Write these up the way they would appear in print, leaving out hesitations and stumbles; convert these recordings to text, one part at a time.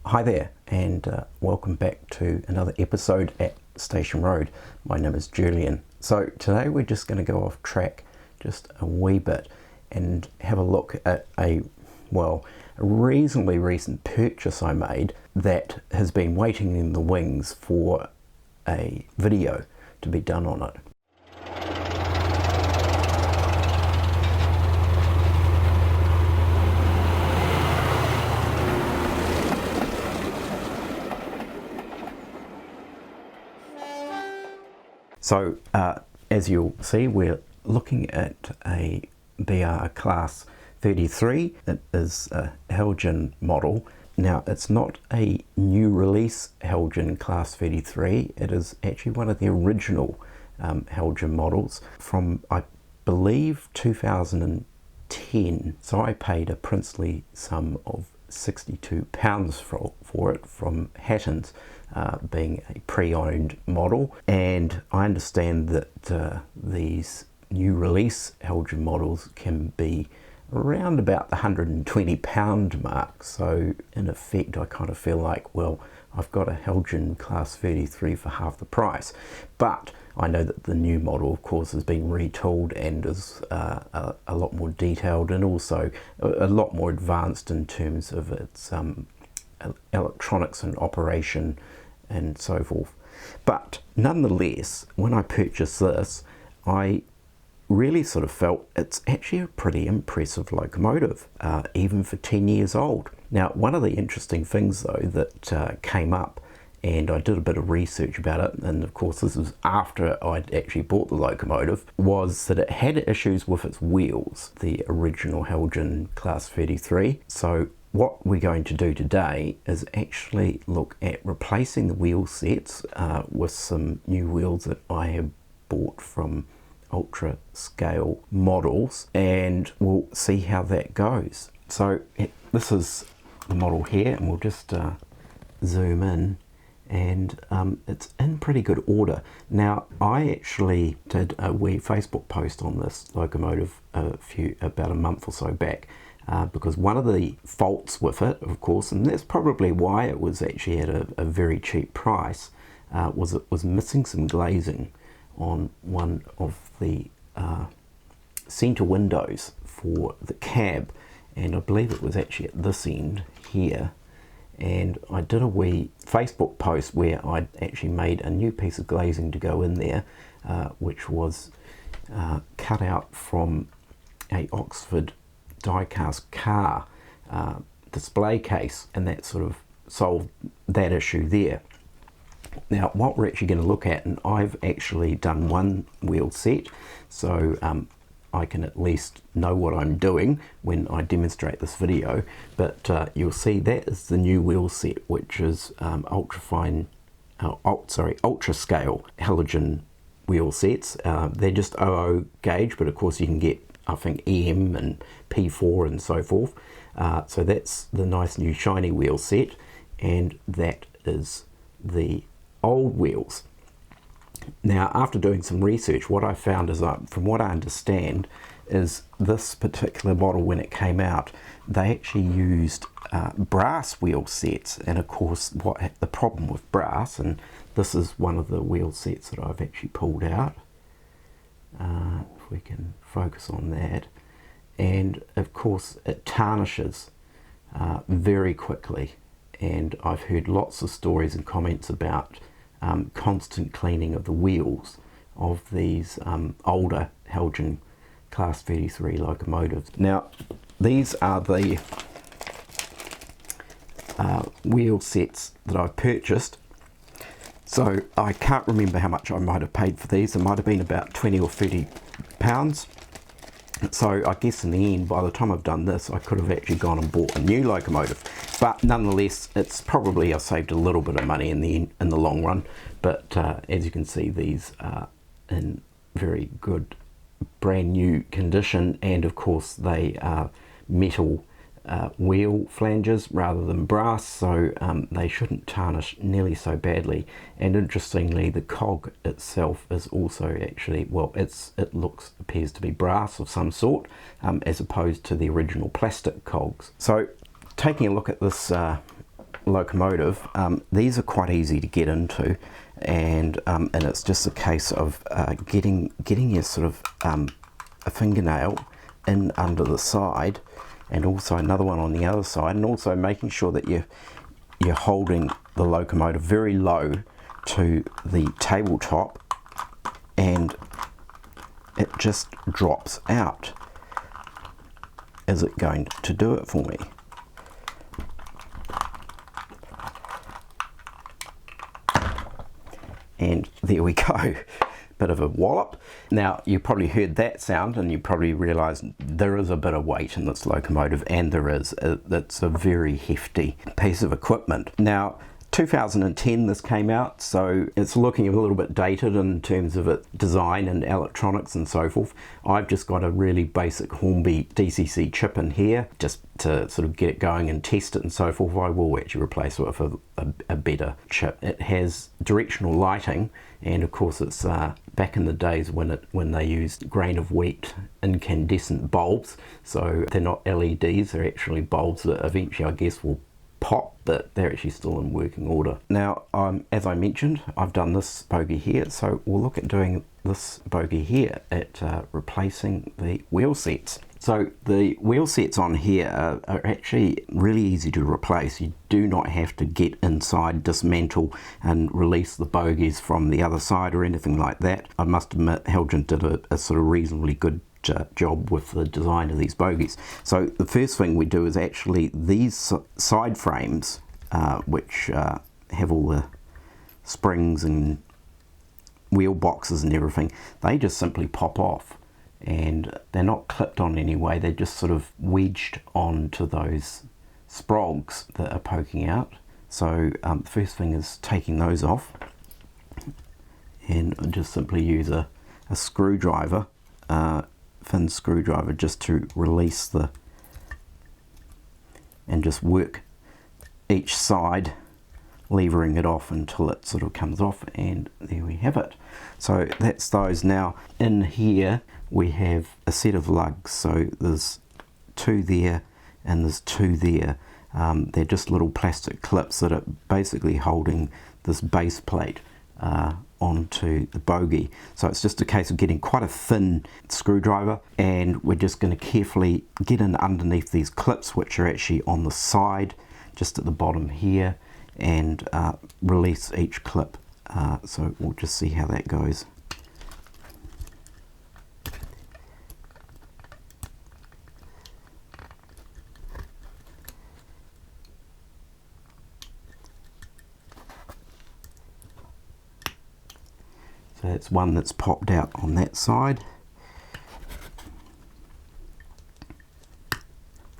Hi there, and welcome back to another episode at Station Road. My name is Julian. So today we're just going to go off track just a wee bit and have a look at a reasonably recent purchase I made that has been waiting in the wings for a video to be done on it. So as you'll see, we're looking at a BR Class 33. It is a Heljan model. Now, it's not a new release Heljan Class 33. It is actually one of the original Heljan models from, I believe, 2010. So I paid a princely sum of £62 for it from Hatton's, being a pre-owned model. And I understand that these new release Heljan models can be around about the £120 mark. So in effect, I kind of feel like, well, I've got a Heljan Class 33 for half the price. But I know that the new model, of course, has been retooled and is a lot more detailed and also a lot more advanced in terms of its electronics and operation and so forth. But nonetheless, when I purchased this, I really sort of felt it's actually a pretty impressive locomotive, even for 10 years old. Now, one of the interesting things though that came up, and I did a bit of research about it, and of course this was after I'd actually bought the locomotive, was that it had issues with its wheels, the original Heljan Class 33. So what we're going to do today is actually look at replacing the wheel sets with some new wheels that I have bought from Ultrascale models, and we'll see how that goes. So this is the model here, and we'll just zoom in, and it's in pretty good order. Now, I actually did a wee Facebook post on this locomotive about a month or so back, because one of the faults with it, of course, and that's probably why it was actually at a very cheap price, was it was missing some glazing on one of the centre windows for the cab, and I believe it was actually at this end here. And I did a wee Facebook post where I actually made a new piece of glazing to go in there, which was cut out from a Oxford die-cast car display case, and that sort of solved that issue there. Now, what we're actually going to look at, and I've actually done one wheel set, so I can at least know what I'm doing when I demonstrate this video, but you'll see that is the new wheel set, which is Ultrascale Heljan wheel sets. They're just 00 gauge, but of course you can get, I think, EM and P4 and so forth. So that's the nice new shiny wheel set, and that is the old wheels. Now, after doing some research, what I found is, from what I understand, is this particular model, when it came out, they actually used brass wheel sets. And of course, the problem with brass, and this is one of the wheel sets that I've actually pulled out, if we can focus on that, and of course it tarnishes very quickly. And I've heard lots of stories and comments about constant cleaning of the wheels of these older Heljan Class 33 locomotives. Now, these are the wheel sets that I've purchased. So I can't remember how much I might have paid for these. It might have been about £20 or £30. So I guess in the end, by the time I've done this, I could have actually gone and bought a new locomotive. But nonetheless, it's probably, I've saved a little bit of money in the long run. But as you can see, these are in very good brand new condition, and of course they are metal wheel flanges rather than brass, so they shouldn't tarnish nearly so badly. And interestingly, the cog itself is also actually, well, it appears to be brass of some sort, as opposed to the original plastic cogs. So taking a look at this locomotive, these are quite easy to get into, and it's just a case of getting your sort of a fingernail in under the side, and also another one on the other side, and also making sure that you're holding the locomotive very low to the tabletop, and it just drops out. Is it going to do it for me? And there we go, bit of a wallop. Now you probably heard that sound and you probably realised there is a bit of weight in this locomotive, and there is. It's a very hefty piece of equipment. Now 2010 this came out, so it's looking a little bit dated in terms of its design and electronics and so forth. I've just got a really basic Hornby DCC chip in here just to sort of get it going and test it and so forth. I will actually replace it with a better chip. It has directional lighting, and of course it's back in the days when they used grain of wheat incandescent bulbs, so they're not LEDs, they're actually bulbs that eventually I guess will pop, but they're actually still in working order. Now, as I mentioned, I've done this bogie here, so we'll look at doing this bogie here at replacing the wheel sets. So the wheel sets on here are actually really easy to replace. You do not have to get inside, dismantle and release the bogies from the other side or anything like that. I must admit Heljan did a sort of reasonably good job with the design of these bogies. So the first thing we do is actually these side frames, which have all the springs and wheel boxes and everything, they just simply pop off, and they're not clipped on anyway, they're just sort of wedged onto those sprogs that are poking out. So the first thing is taking those off, and I just simply use a screwdriver, thin screwdriver, just to release and just work each side, levering it off until it sort of comes off, and there we have it. So that's those. Now in here we have a set of lugs, so there's two there and there's two there. They're just little plastic clips that are basically holding this base plate onto the bogie. So it's just a case of getting quite a thin screwdriver, and we're just going to carefully get in underneath these clips, which are actually on the side just at the bottom here, and release each clip. So we'll just see how that goes. So that's one that's popped out on that side,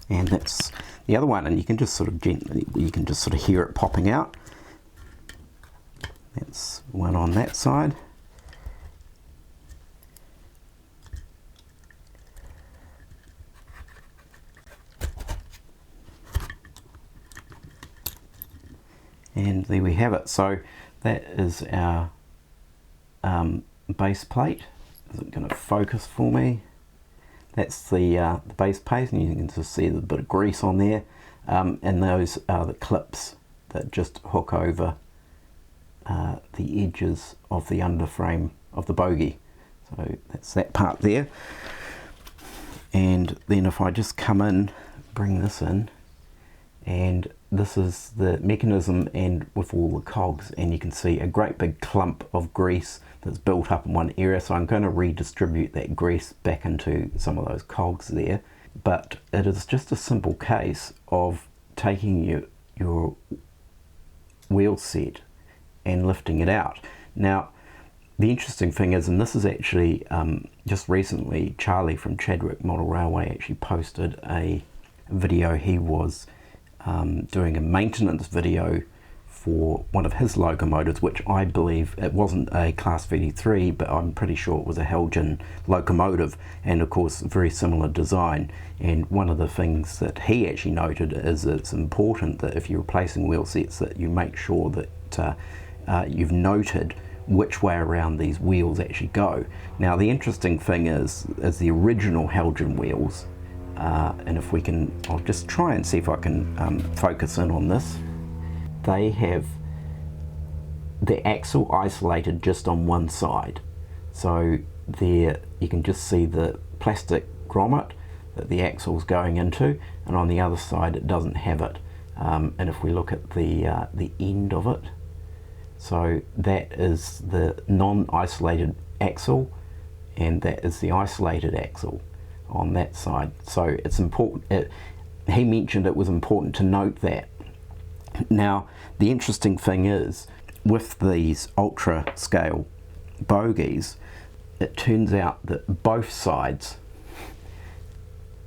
and that's the other one, and you can just sort of gently, you can just sort of hear it popping out. That's one on that side. And there we have it. So that is our base plate. Is it going to focus for me? That's the base plate, and you can just see the bit of grease on there, and those are the clips that just hook over the edges of the underframe of the bogie. So that's that part there. And then if I just come in, bring this in, and this is the mechanism and with all the cogs, and you can see a great big clump of grease that's built up in one area, so I'm going to redistribute that grease back into some of those cogs there. But it is just a simple case of taking your wheel set and lifting it out. Now the interesting thing is, and this is actually just recently, Charlie from Chadwick Model Railway actually posted a video. He was doing a maintenance video for one of his locomotives, which I believe it wasn't a Class 33, but I'm pretty sure it was a Heljan locomotive, and of course very similar design. And one of the things that he actually noted is that it's important that if you're replacing wheel sets, that you make sure that you've noted which way around these wheels actually go. Now the interesting thing is the original Heljan wheels, and if we can, I'll just try and see if I can focus in on this. they have the axle isolated just on one side. So there you can just see the plastic grommet that the axle's going into, and on the other side it doesn't have it. And if we look at the end of it, so that is the non-isolated axle, and that is the isolated axle on that side. So it's important. He mentioned it was important to note that. Now, the interesting thing is, with these ultra scale bogies, it turns out that both sides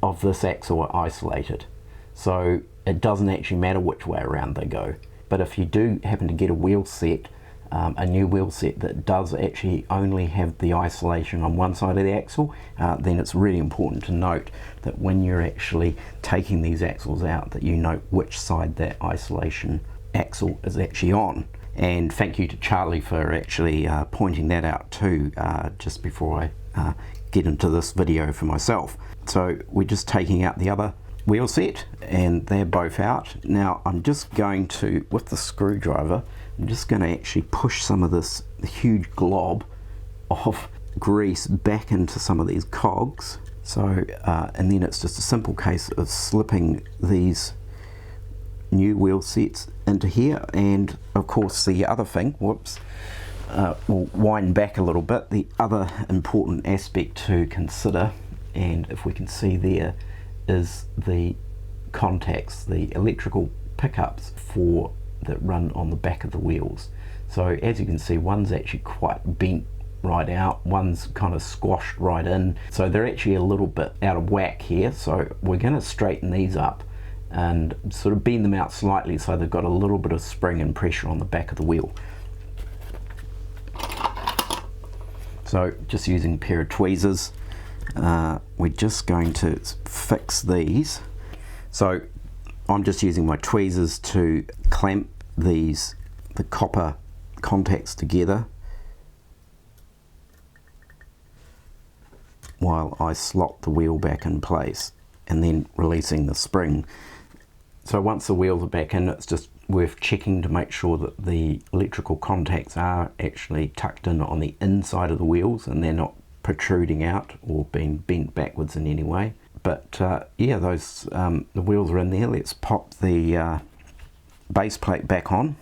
of this axle are isolated. So it doesn't actually matter which way around they go. But if you do happen to get a wheel set, a new wheel set that does actually only have the isolation on one side of the axle, then it's really important to note that when you're actually taking these axles out, that you note which side that isolation axle is actually on. And thank you to Charlie for actually pointing that out too, just before I get into this video for myself. So we're just taking out the other wheel set, and they're both out. Now I'm just going to, with the screwdriver, I'm just going to actually push some of this huge glob of grease back into some of these cogs. So and then it's just a simple case of slipping these new wheel sets into here. And of course the other thing, whoops, we'll wind back a little bit. The other important aspect to consider, and if we can see there, is the contacts, the electrical pickups that run on the back of the wheels. So as you can see, one's actually quite bent right out, one's kind of squashed right in, so they're actually a little bit out of whack here. So we're going to straighten these up and sort of bend them out slightly so they've got a little bit of spring and pressure on the back of the wheel. So just using a pair of tweezers, we're just going to fix these. So I'm just using my tweezers to clamp the copper contacts together while I slot the wheel back in place, and then releasing the spring. So once the wheels are back in, it's just worth checking to make sure that the electrical contacts are actually tucked in on the inside of the wheels and they're not protruding out or being bent backwards in any way. But yeah, those the wheels are in there. Let's pop the base plate back on.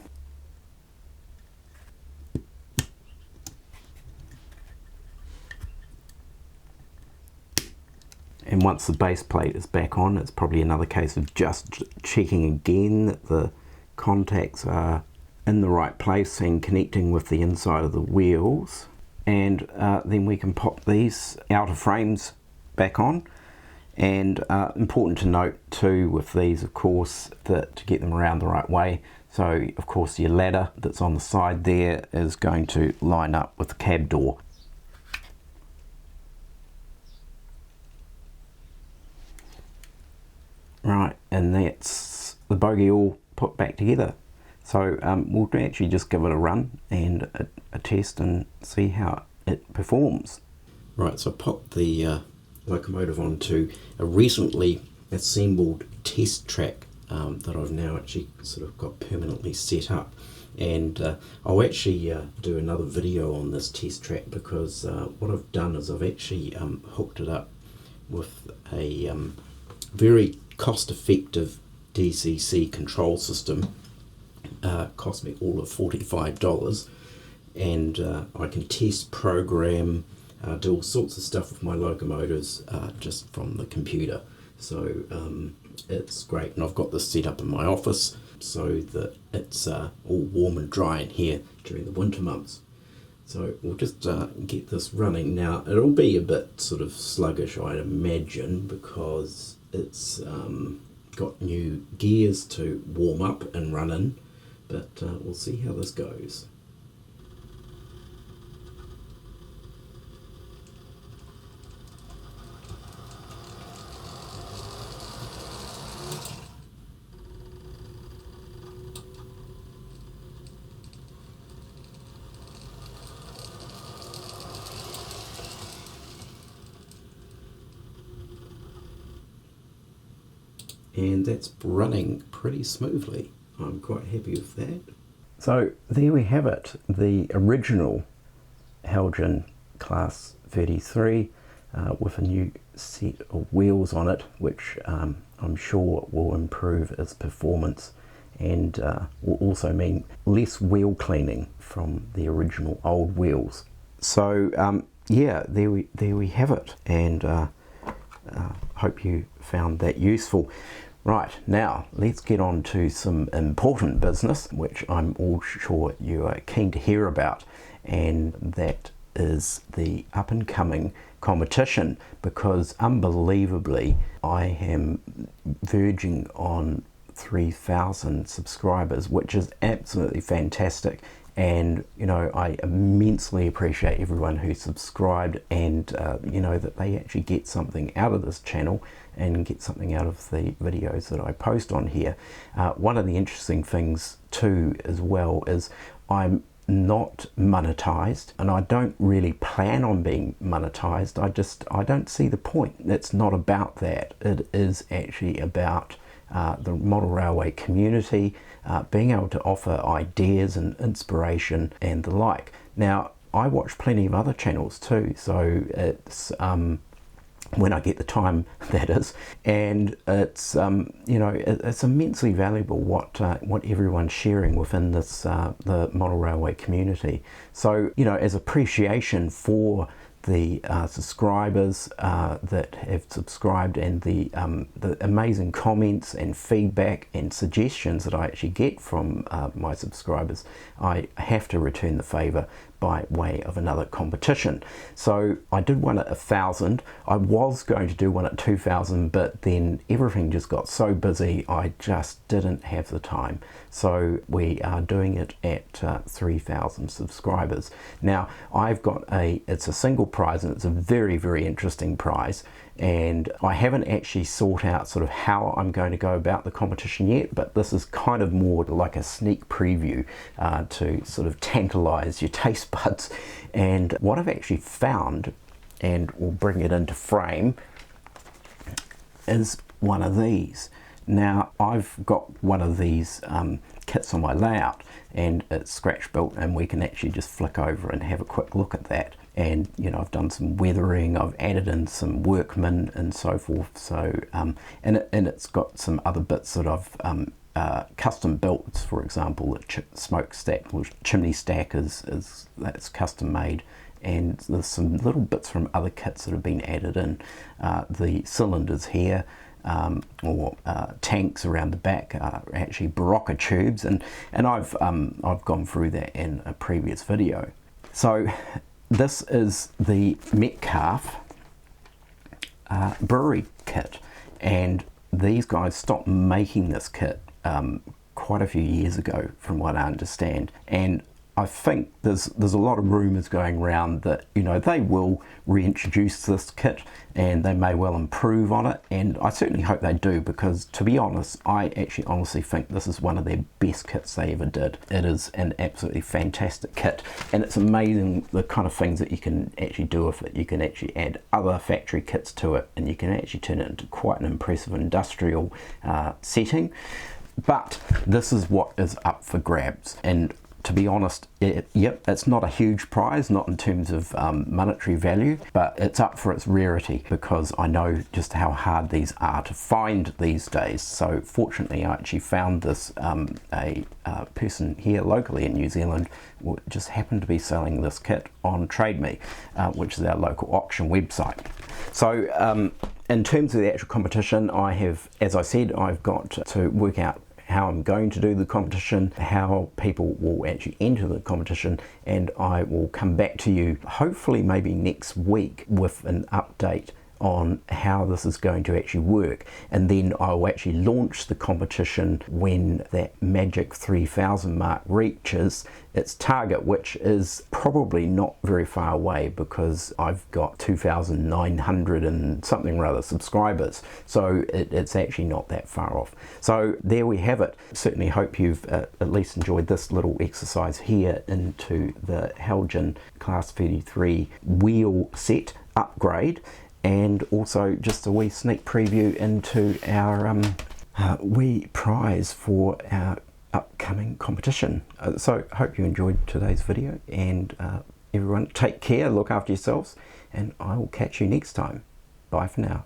And once the base plate is back on, it's probably another case of just checking again that the contacts are in the right place and connecting with the inside of the wheels. And then we can pop these outer frames back on. And important to note too with these, of course, that to get them around the right way, so of course your ladder that's on the side there is going to line up with the cab door. Right, and that's the bogie all put back together. So we'll actually just give it a run and a test and see how it performs. Right, so I popped the locomotive onto a recently assembled test track that I've now actually sort of got permanently set up, and I'll actually do another video on this test track, because what I've done is I've actually hooked it up with a very cost-effective DCC control system. Cost me all of $45, and I can test, program, do all sorts of stuff with my locomotives just from the computer. So it's great, and I've got this set up in my office so that it's all warm and dry in here during the winter months. So we'll just get this running. Now it'll be a bit sort of sluggish, I'd imagine, because it's got new gears to warm up and run in, but we'll see how this goes. And that's running pretty smoothly. I'm quite happy with that. So there we have it, the original Heljan Class 33 with a new set of wheels on it, which I'm sure will improve its performance and will also mean less wheel cleaning from the original old wheels. So yeah, there we have it, and hope you found that useful. Right, now let's get on to some important business, which I'm all sure you are keen to hear about, and that is the up-and-coming competition, because unbelievably I am verging on 3,000 subscribers, which is absolutely fantastic. And you know, I immensely appreciate everyone who subscribed, and you know, that they actually get something out of this channel and get something out of the videos that I post on here. One of the interesting things too as well is I'm not monetized, and I don't really plan on being monetized. I don't see the point. It's not about that. It is actually about the model railway community, being able to offer ideas and inspiration and the like. Now, I watch plenty of other channels too, so it's when I get the time, that is, and it's you know, it's immensely valuable what everyone's sharing within this the model railway community. So you know, as appreciation for the subscribers that have subscribed, and the amazing comments and feedback and suggestions that I actually get from my subscribers, I have to return the favour by way of another competition. So I did one at 1,000. I was going to do one at 2,000, but then everything just got so busy I just didn't have the time. So we are doing it at 3,000 subscribers. Now I've got it's a single prize, and it's a very, very interesting prize, and I haven't actually sought out sort of how I'm going to go about the competition yet, but this is kind of more like a sneak preview to sort of tantalize your taste buds. And what I've actually found, and we'll bring it into frame, is one of these. Now I've got one of these kits on my layout, and it's scratch built, and we can actually just flick over and have a quick look at that. And you know, I've done some weathering, I've added in some workmen and so forth. So and it's got some other bits that I've custom built. For example, the smokestack, chimney stack is that's custom made, and there's some little bits from other kits that have been added in. The cylinders here, or tanks around the back, are actually Barocca tubes, and I've gone through that in a previous video. So this is the Metcalfe brewery kit, and these guys stopped making this kit quite a few years ago, from what I understand, and I think there's a lot of rumours going around that, you know, they will reintroduce this kit and they may well improve on it, and I certainly hope they do, because to be honest, I actually honestly think this is one of their best kits they ever did. It is an absolutely fantastic kit, and it's amazing the kind of things that you can actually do with it. You can actually add other factory kits to it, and you can actually turn it into quite an impressive industrial setting. But this is what is up for grabs, and to be honest, yep, it's not a huge prize, not in terms of monetary value, but it's up for its rarity, because I know just how hard these are to find these days. So fortunately, I actually found this, a person here locally in New Zealand just happened to be selling this kit on Trade Me, which is our local auction website. So in terms of the actual competition, I have, as I said, I've got to work out how I'm going to do the competition, how people will actually enter the competition, and I will come back to you hopefully maybe next week with an update on how this is going to actually work, and then I'll actually launch the competition when that magic 3,000 mark reaches its target, which is probably not very far away, because I've got 2,900 and something rather subscribers, so it's actually not that far off. So there we have it. Certainly hope you've at least enjoyed this little exercise here into the Heljan Class 33 wheel set upgrade, and also just a wee sneak preview into our wee prize for our upcoming competition. So I hope you enjoyed today's video, and everyone take care, look after yourselves, and I will catch you next time. Bye for now.